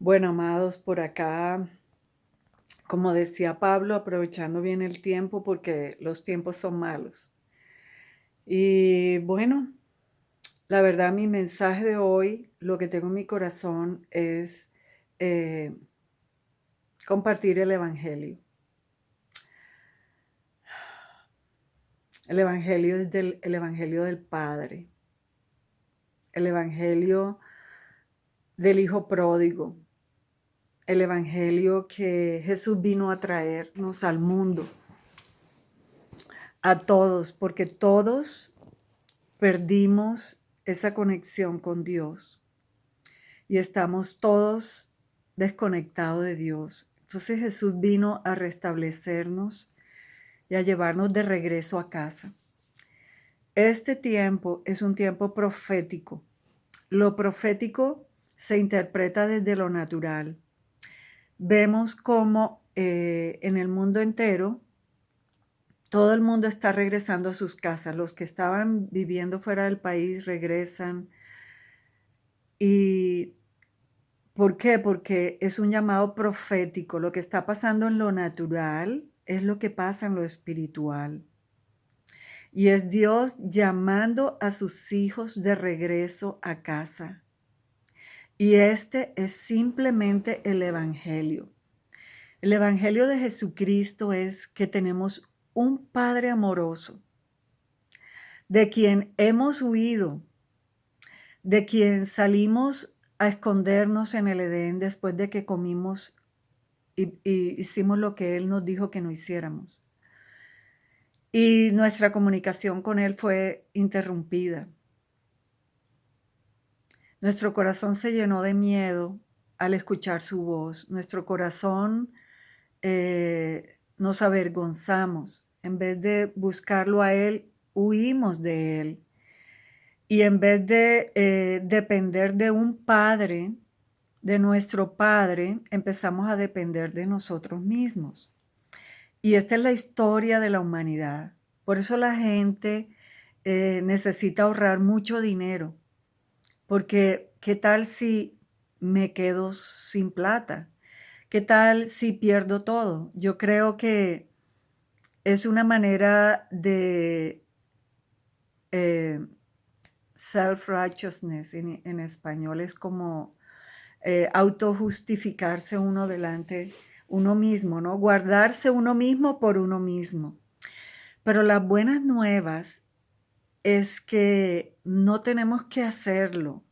Bueno, amados, por acá, como decía Pablo, aprovechando bien el tiempo porque los tiempos son malos. Y bueno, la verdad, mi mensaje de hoy, lo que tengo en mi corazón es eh, compartir el Evangelio. El Evangelio es el Evangelio del Padre, el Evangelio del Hijo Pródigo, el Evangelio que Jesús vino a traernos al mundo, a todos, porque todos perdimos esa conexión con Dios y estamos todos desconectados de Dios. Entonces Jesús vino a restablecernos y a llevarnos de regreso a casa. Este tiempo es un tiempo profético. Lo profético se interpreta desde lo natural. Vemos cómo en el mundo entero todo el mundo está regresando a sus casas. Los que estaban viviendo fuera del país regresan. ¿Y por qué? Porque es un llamado profético. Lo que está pasando en lo natural es lo que pasa en lo espiritual. Y es Dios llamando a sus hijos de regreso a casa. Y este es simplemente el Evangelio. El Evangelio de Jesucristo es que tenemos un Padre amoroso, de quien hemos huido, de quien salimos a escondernos en el Edén después de que comimos y hicimos lo que Él nos dijo que no hiciéramos. Y nuestra comunicación con Él fue interrumpida. Nuestro corazón se llenó de miedo al escuchar su voz. Nuestro corazón nos avergonzamos. En vez de buscarlo a Él, huimos de Él. Y en vez de depender de un padre, de nuestro padre, empezamos a depender de nosotros mismos. Y esta es la historia de la humanidad. Por eso la gente necesita ahorrar mucho dinero, porque ¿qué tal si me quedo sin plata? ¿Qué tal si pierdo todo? Yo creo que es una manera de eh, self-righteousness, en español es como autojustificarse uno delante uno mismo, ¿no? Guardarse uno mismo por uno mismo. Pero las buenas nuevas es que no tenemos que hacerlo.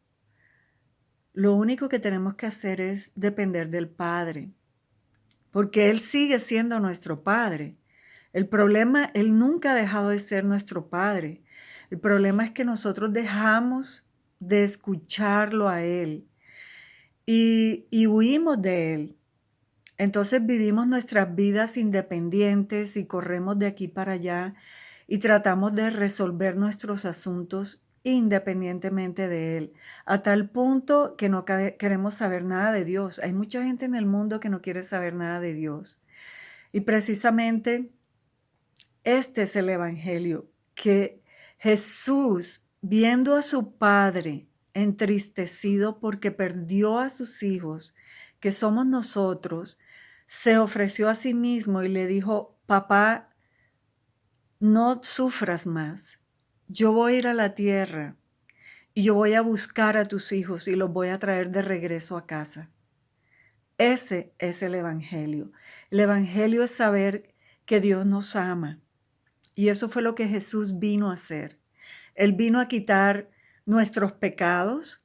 Lo único que tenemos que hacer es depender del Padre, porque Él sigue siendo nuestro Padre. El problema, Él nunca ha dejado de ser nuestro Padre. El problema es que nosotros dejamos de escucharlo a Él y huimos de Él. Entonces vivimos nuestras vidas independientes y corremos de aquí para allá y tratamos de resolver nuestros asuntos independientemente de Él, a tal punto que no queremos saber nada de Dios. Hay mucha gente en el mundo que no quiere saber nada de Dios. Y precisamente este es el Evangelio, que Jesús, viendo a su Padre entristecido porque perdió a sus hijos, que somos nosotros, se ofreció a sí mismo y le dijo: papá, no sufras más. Yo voy a ir a la tierra y yo voy a buscar a tus hijos y los voy a traer de regreso a casa. Ese es el Evangelio. El Evangelio es saber que Dios nos ama. Y eso fue lo que Jesús vino a hacer. Él vino a quitar nuestros pecados,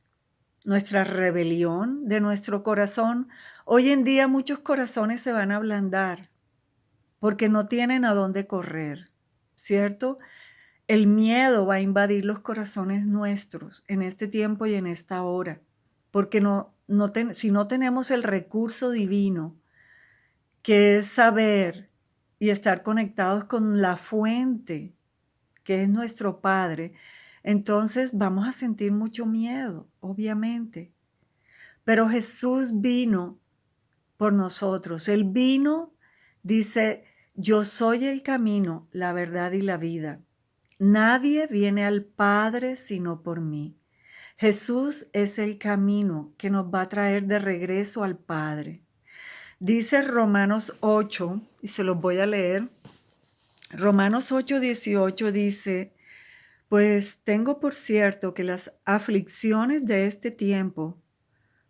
nuestra rebelión de nuestro corazón. Hoy en día muchos corazones se van a ablandar porque no tienen a dónde correr, ¿cierto? El miedo va a invadir los corazones nuestros en este tiempo y en esta hora, porque si no tenemos el recurso divino, que es saber y estar conectados con la fuente, que es nuestro Padre, entonces vamos a sentir mucho miedo, obviamente. Pero Jesús vino por nosotros. Él vino, dice: yo soy el camino, la verdad y la vida. Nadie viene al Padre sino por mí. Jesús es el camino que nos va a traer de regreso al Padre. Dice Romanos 8, y se los voy a leer. Romanos 8:18 dice: pues tengo por cierto que las aflicciones de este tiempo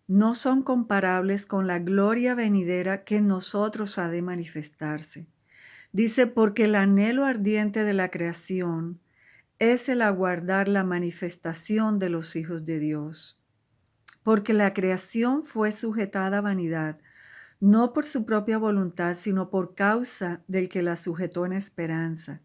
no son comparables con la gloria venidera que en nosotros ha de manifestarse. Dice, porque el anhelo ardiente de la creación es el aguardar la manifestación de los hijos de Dios. Porque la creación fue sujetada a vanidad, no por su propia voluntad, sino por causa del que la sujetó en esperanza.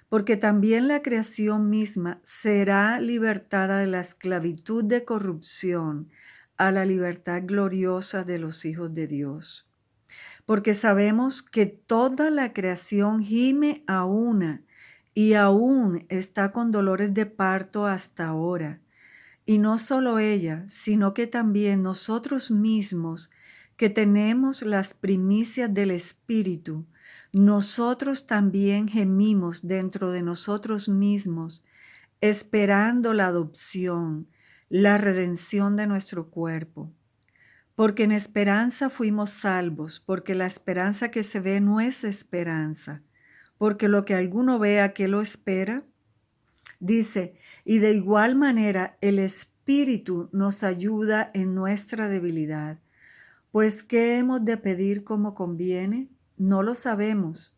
Porque también la creación misma será libertada de la esclavitud de corrupción a la libertad gloriosa de los hijos de Dios. Porque sabemos que toda la creación gime a una y aún está con dolores de parto hasta ahora. Y no solo ella, sino que también nosotros mismos, que tenemos las primicias del Espíritu, nosotros también gemimos dentro de nosotros mismos, esperando la adopción, la redención de nuestro cuerpo. Porque en esperanza fuimos salvos, porque la esperanza que se ve no es esperanza, porque lo que alguno vea que lo espera. Dice, y de igual manera el Espíritu nos ayuda en nuestra debilidad. Pues, ¿qué hemos de pedir como conviene? No lo sabemos,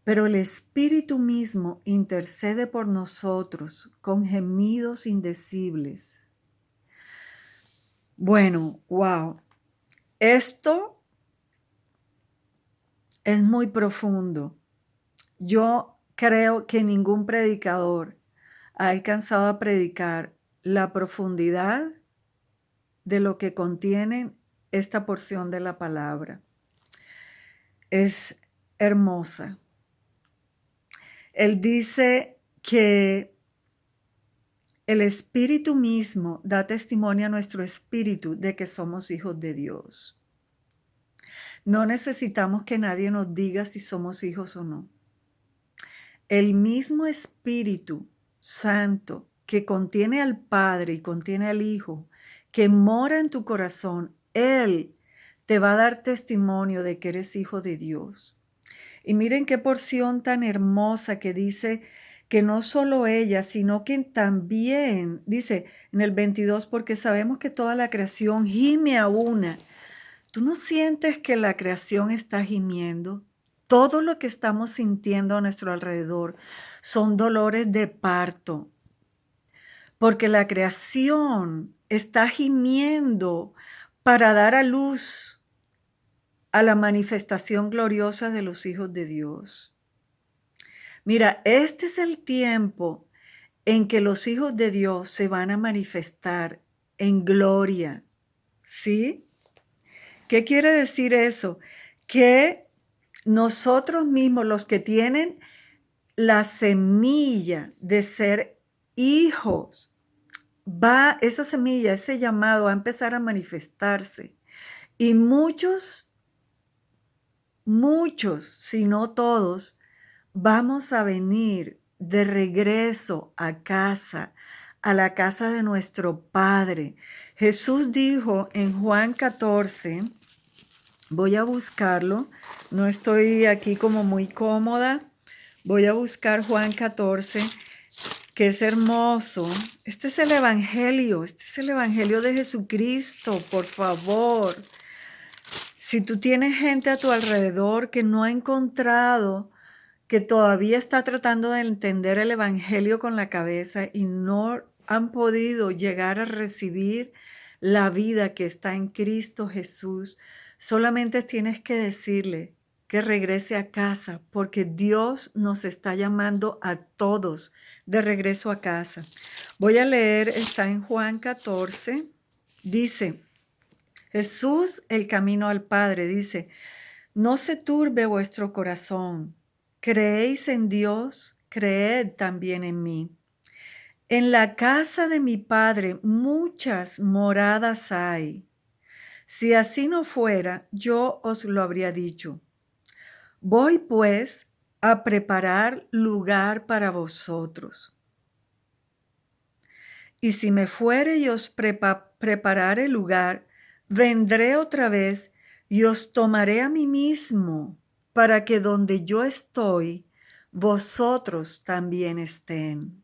pero el Espíritu mismo intercede por nosotros con gemidos indecibles. Bueno, wow. Esto es muy profundo. Yo creo que ningún predicador ha alcanzado a predicar la profundidad de lo que contiene esta porción de la palabra. Es hermosa. Él dice que el Espíritu mismo da testimonio a nuestro espíritu de que somos hijos de Dios. No necesitamos que nadie nos diga si somos hijos o no. El mismo Espíritu Santo que contiene al Padre y contiene al Hijo, que mora en tu corazón, Él te va a dar testimonio de que eres hijo de Dios. Y miren qué porción tan hermosa que dice que no solo ella, sino que también, dice en el 22, porque sabemos que toda la creación gime a una. ¿Tú no sientes que la creación está gimiendo? Todo lo que estamos sintiendo a nuestro alrededor son dolores de parto, porque la creación está gimiendo para dar a luz a la manifestación gloriosa de los hijos de Dios. Mira, este es el tiempo en que los hijos de Dios se van a manifestar en gloria, ¿sí? ¿Qué quiere decir eso? Que nosotros mismos, los que tienen la semilla de ser hijos, esa semilla, ese llamado va a empezar a manifestarse. Y muchos, si no todos, vamos a venir de regreso a casa, a la casa de nuestro Padre. Jesús dijo en Juan 14, voy a buscarlo, no estoy aquí como muy cómoda, voy a buscar Juan 14, que es hermoso. Este es el Evangelio de Jesucristo, por favor. Si tú tienes gente a tu alrededor que no ha encontrado, que todavía está tratando de entender el Evangelio con la cabeza y no han podido llegar a recibir la vida que está en Cristo Jesús, solamente tienes que decirle que regrese a casa, porque Dios nos está llamando a todos de regreso a casa. Voy a leer, está en Juan 14, dice, Jesús, el camino al Padre, dice, no se turbe vuestro corazón. ¿Creéis en Dios? Creed también en mí. En la casa de mi Padre muchas moradas hay. Si así no fuera, yo os lo habría dicho. Voy pues a preparar lugar para vosotros. Y si me fuere y os preparare lugar, vendré otra vez y os tomaré a mí mismo, para que donde yo estoy, vosotros también estén.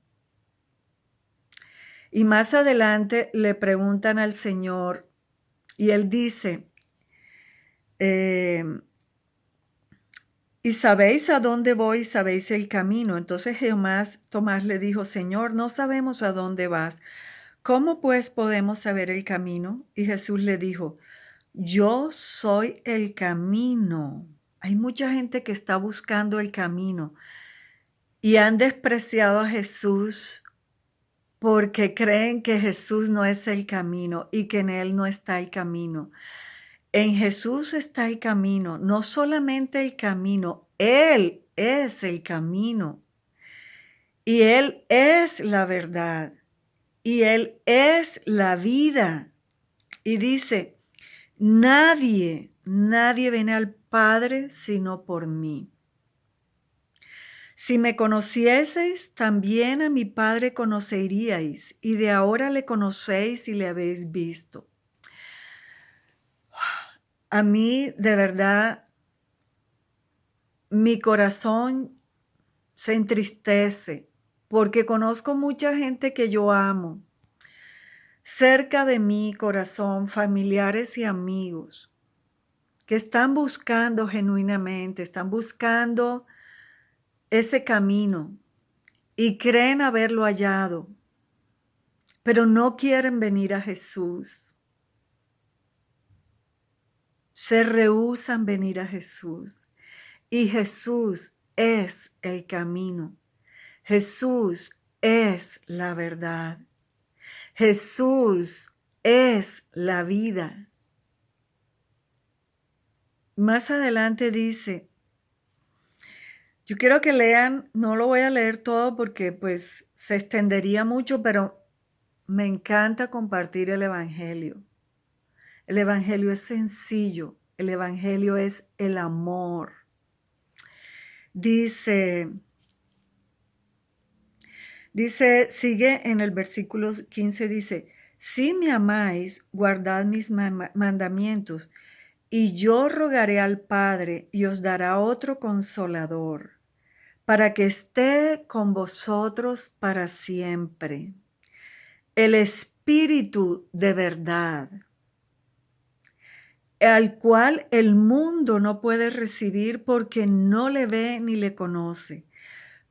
Y más adelante le preguntan al Señor y él dice, ¿y sabéis a dónde voy? ¿Sabéis el camino? Entonces Tomás le dijo, Señor, no sabemos a dónde vas. ¿Cómo pues podemos saber el camino? Y Jesús le dijo, yo soy el camino. Hay mucha gente que está buscando el camino y han despreciado a Jesús porque creen que Jesús no es el camino y que en Él no está el camino. En Jesús está el camino, no solamente el camino, Él es el camino y Él es la verdad y Él es la vida. Y dice, nadie viene al Padre sino por mí. Si me conocieseis, también a mi Padre conoceríais, y de ahora le conocéis y le habéis visto. A mí, de verdad, mi corazón se entristece porque conozco mucha gente que yo amo, cerca de mi corazón, familiares y amigos, que están buscando genuinamente, están buscando ese camino y creen haberlo hallado, pero no quieren venir a Jesús. Se rehúsan venir a Jesús. Y Jesús es el camino. Jesús es la verdad. Jesús es la vida. Más adelante dice, yo quiero que lean, no lo voy a leer todo porque pues se extendería mucho, pero me encanta compartir el Evangelio. El Evangelio es sencillo, el Evangelio es el amor. Dice, sigue en el versículo 15, dice, si me amáis, guardad mis mandamientos, y yo rogaré al Padre y os dará otro consolador, para que esté con vosotros para siempre. El Espíritu de verdad, al cual el mundo no puede recibir porque no le ve ni le conoce.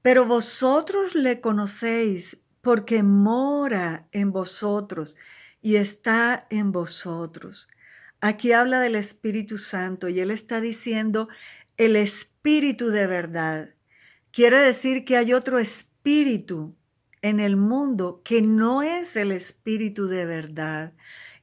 Pero vosotros le conocéis porque mora en vosotros y está en vosotros. Aquí habla del Espíritu Santo y él está diciendo el Espíritu de verdad. Quiere decir que hay otro espíritu en el mundo que no es el Espíritu de verdad.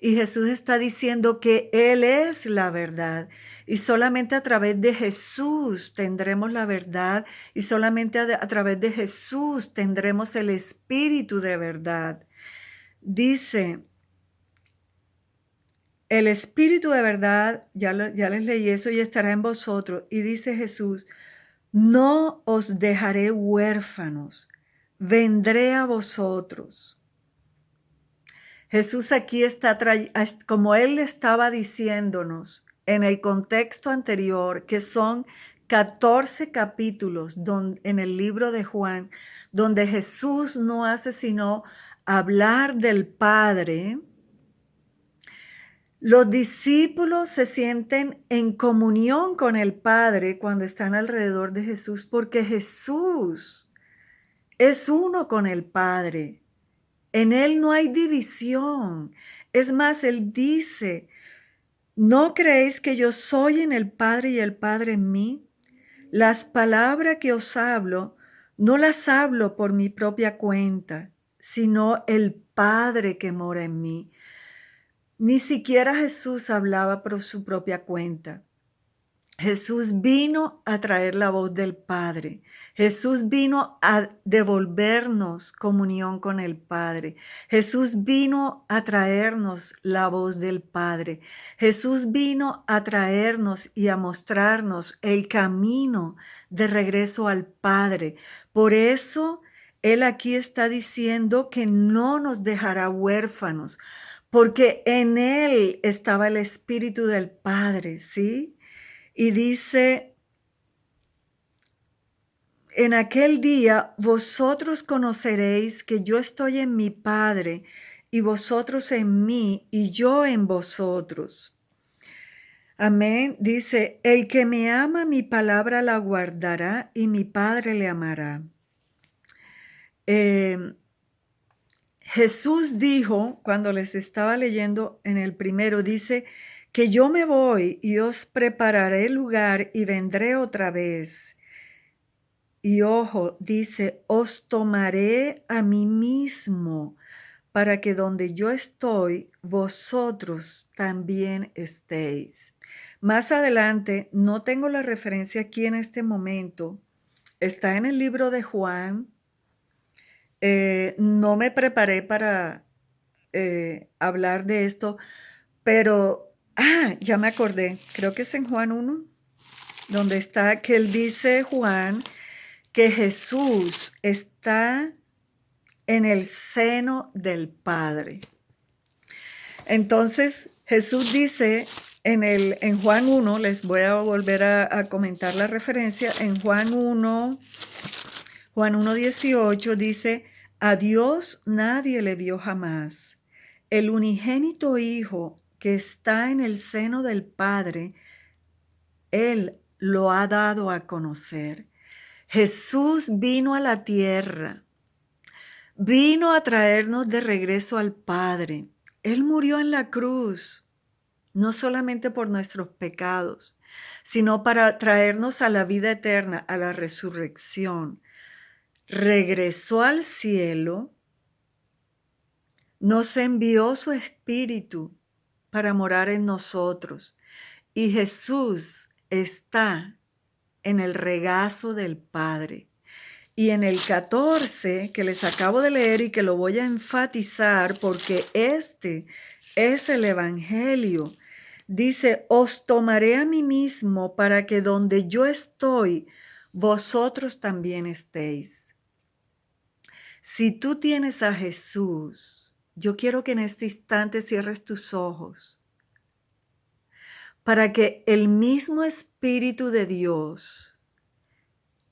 Y Jesús está diciendo que Él es la verdad. Y solamente a través de Jesús tendremos la verdad. Y solamente a través de Jesús tendremos el Espíritu de verdad. Dice, el Espíritu de verdad, ya les leí eso, y estará en vosotros. Y dice Jesús, no os dejaré huérfanos, vendré a vosotros. Jesús aquí está, como Él estaba diciéndonos en el contexto anterior, que son 14 capítulos en el libro de Juan, donde Jesús no hace sino hablar del Padre. Los discípulos se sienten en comunión con el Padre cuando están alrededor de Jesús, porque Jesús es uno con el Padre. En Él no hay división. Es más, Él dice, ¿no creéis que yo soy en el Padre y el Padre en mí? Las palabras que os hablo, no las hablo por mi propia cuenta, sino el Padre que mora en mí. Ni siquiera Jesús hablaba por su propia cuenta. Jesús vino a traer la voz del Padre. Jesús vino a devolvernos comunión con el Padre. Jesús vino a traernos la voz del Padre. Jesús vino a traernos y a mostrarnos el camino de regreso al Padre. Por eso Él aquí está diciendo que no nos dejará huérfanos, porque en Él estaba el Espíritu del Padre, ¿sí? Y dice, en aquel día vosotros conoceréis que yo estoy en mi Padre, y vosotros en mí, y yo en vosotros. Amén. Dice, el que me ama, mi palabra la guardará, y mi Padre le amará. Jesús dijo, cuando les estaba leyendo en el primero, dice que yo me voy y os prepararé lugar y vendré otra vez. Y ojo, dice, os tomaré a mí mismo para que donde yo estoy, vosotros también estéis. Más adelante, no tengo la referencia aquí en este momento, está en el libro de Juan. No me preparé para hablar de esto, pero, ya me acordé, creo que es en Juan 1, donde está que él dice, Juan, que Jesús está en el seno del Padre. Entonces, Jesús dice en Juan 1, les voy a volver a comentar la referencia, en Juan 1:18 dice, a Dios nadie le vio jamás. El unigénito Hijo que está en el seno del Padre, Él lo ha dado a conocer. Jesús vino a la tierra, vino a traernos de regreso al Padre. Él murió en la cruz, no solamente por nuestros pecados, sino para traernos a la vida eterna, a la resurrección. Regresó al cielo, nos envió su Espíritu para morar en nosotros. Y Jesús está en el regazo del Padre. Y en el 14, que les acabo de leer y que lo voy a enfatizar porque este es el Evangelio, dice, os tomaré a mí mismo para que donde yo estoy, vosotros también estéis. Si tú tienes a Jesús, yo quiero que en este instante cierres tus ojos para que el mismo Espíritu de Dios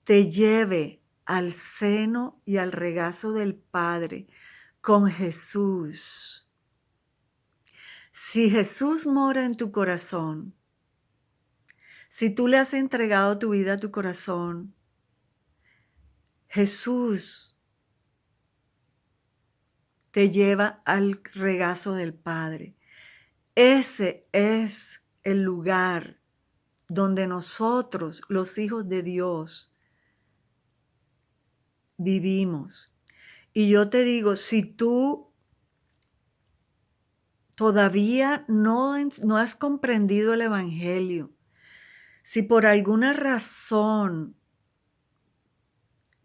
te lleve al seno y al regazo del Padre con Jesús. Si Jesús mora en tu corazón, si tú le has entregado tu vida a tu corazón, Jesús te lleva al regazo del Padre. Ese es el lugar donde nosotros, los hijos de Dios, vivimos. Y yo te digo, si tú todavía no has comprendido el Evangelio, si por alguna razón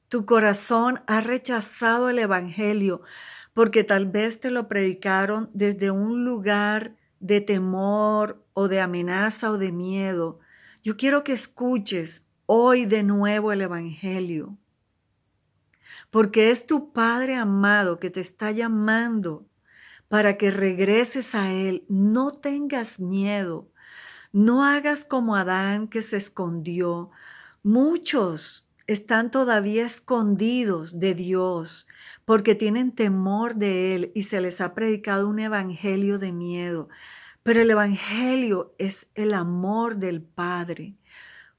tu corazón ha rechazado el Evangelio, porque tal vez te lo predicaron desde un lugar de temor o de amenaza o de miedo, yo quiero que escuches hoy de nuevo el Evangelio, porque es tu Padre amado que te está llamando para que regreses a Él. No tengas miedo, no hagas como Adán que se escondió. Muchos están todavía escondidos de Dios porque tienen temor de Él y se les ha predicado un evangelio de miedo. Pero el evangelio es el amor del Padre.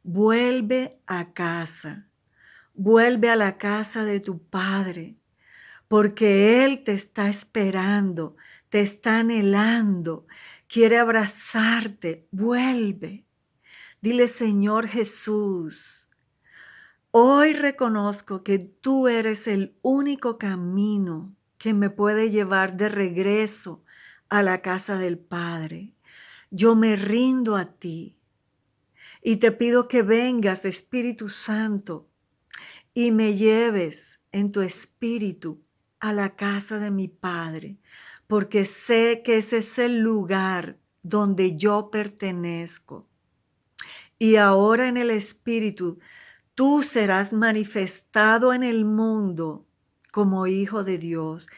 Vuelve a casa, vuelve a la casa de tu Padre, porque Él te está esperando, te está anhelando, quiere abrazarte. Vuelve. Dile, Señor Jesús, hoy reconozco que tú eres el único camino que me puede llevar de regreso a la casa del Padre. Yo me rindo a ti y te pido que vengas, Espíritu Santo, y me lleves en tu espíritu a la casa de mi Padre, porque sé que ese es el lugar donde yo pertenezco. Y ahora en el Espíritu, tú serás manifestado en el mundo como hijo de Dios.